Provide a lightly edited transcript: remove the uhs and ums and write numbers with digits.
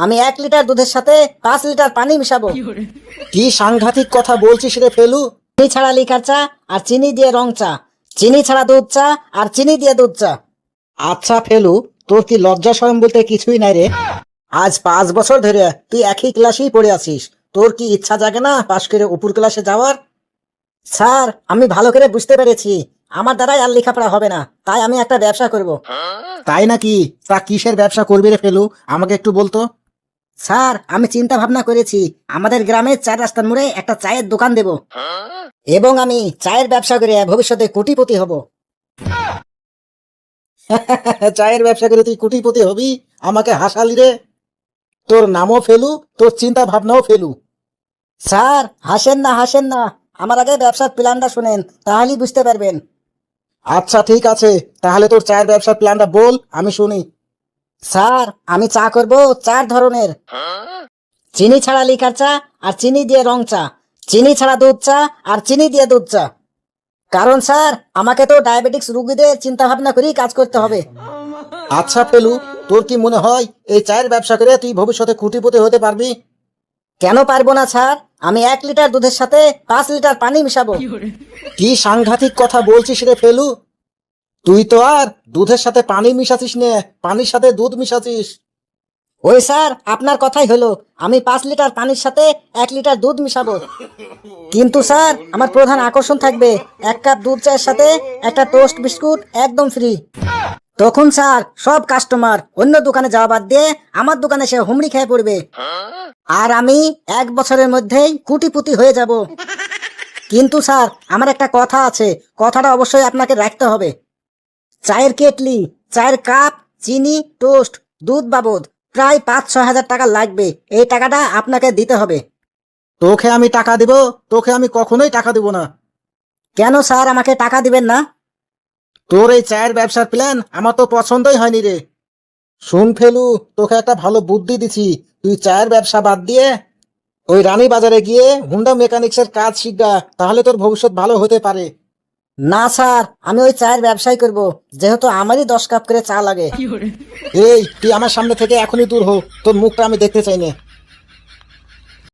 আমি 1 লিটার দুধের সাথে 5 লিটার পানি মিশাবো। কি সাংঘাতিক কথা বলছিস রে ফেলু। চিনি ছাড়া লিকার চা আর চিনি দিয়ে রং চা, চিনি ছাড়া দুধ চা আর চিনি দিয়ে দুধ চা। আচ্ছা ফেলু, তোর কি লজ্জা শরম বলতে কিছুই নাই রে? আজ 5 বছর ধরে তুই একই ক্লাসেই পড়ে আছিস, তোর কি ইচ্ছা জাগে না পাশ করে উপর ক্লাসে যাওয়ার? স্যার, আমি ভালো করে বুঝতে পেরেছি আমার দ্বারাই আর লেখাপড়া হবে না, তাই আমি একটা ব্যবসা করব। তাই নাকি? তা কিসের ব্যবসা করবি রে ফেলু, আমাকে একটু বলতো। স্যার, আমি চিন্তা ভাবনা করেছি আমাদের গ্রামে 4 রাস্তার মোড়ে একটা চায়ের দোকান দেব এবং আমি চায়ের ব্যবসা করে ভবিষ্যতে কোটিপতি হব। চায়ের ব্যবসা করে তুই কোটিপতি হবি? আমাকে হাসালি রে। তোর নামও ফেলু, তোর চিন্তা ভাবনাও ফেলু। স্যার, হাসেন না হাসেন না, আমার আগে ব্যবসার প্ল্যানটা শুনেন, তাহলেই বুঝতে পারবেন। আচ্ছা ঠিক আছে, তাহলে তোর চায়ের ব্যবসার প্ল্যানটা বল, আমি শুনি। স্যার, আমি চা করব 4 ধরনের: চিনি ছাড়া লিকার চা আর চিনি দিয়ে রং চা, চিনি ছাড়া দুধ চা আর চিনি দিয়ে দুধ চা। কারণ স্যার, আমাকে তো ডায়াবেটিক্স রোগীদের চিন্তা ভাবনা করেই কাজ করতে হবে। আচ্ছা ফেলু, তোর কি মনে হয় এই চায়ের ব্যবসা করে তুই ভবিষ্যতে কোটিপতি হতে পারবি? কেন পারবো না স্যার? আমি 1 লিটার দুধের সাথে 5 লিটার পানি মিশাবো। কি সাংঘাতিক কথা বলছিস রে ফেলু। তুই তো আর দুধের সাথে পানি মিশাছিস নে, পানির সাথে দুধ মিশাছিস। ওই স্যার, আপনার কথাই হলো, আমি 5 লিটার পানির সাথে 1 লিটার দুধ মিশাবো। কিন্তু স্যার, আমার প্রধান আকর্ষণ থাকবে 1 কাপ দুধ চায়ের সাথে একটা টোস্ট বিস্কুট একদম ফ্রি। তখন স্যার, সব কাস্টমার অন্য দোকানে যাওয়া বাদ দিয়ে আমার দোকানে সে হুমড়ি খেয়ে পড়বে আর আমি 1 বছরের মধ্যেই কোটিপতি হয়ে যাব। কিন্তু স্যার, আমার একটা কথা আছে, কথাটা অবশ্যই আপনাকে রাখতে হবে। চায়ের কেটলি, চায়ের কাপ, চিনি, টোস্ট, দুধ বাবদ প্রায় 5-6 হাজার টাকা লাগবে। এই টাকাটা আপনাকে দিতে হবে। তোকে আমি টাকা দিব? তোকে আমি কখনোই টাকা দিব না। কেন স্যার আমাকে টাকা দিবেন না? তোর এই চায়ের ব্যবসার প্ল্যান আমার তো পছন্দই হয়নি রে। শুন ফেলু, তোকে একটা ভালো বুদ্ধি দিছি, তুই চায়ের ব্যবসা বাদ দিয়ে ওই রানী বাজারে গিয়ে হুন্ডা মেকানিক্সের কাজ শিখা, তাহলে তোর ভবিষ্যৎ ভালো হতে পারে। না স্যার, আমি ওই চায়ের ব্যবসাই করব, যেহেতু আমারই 10 কাপ করে চা লাগে। এই তুই আমার সামনে থেকে এখনই দূর হো, তোর মুখটা আমি দেখতে চাই না।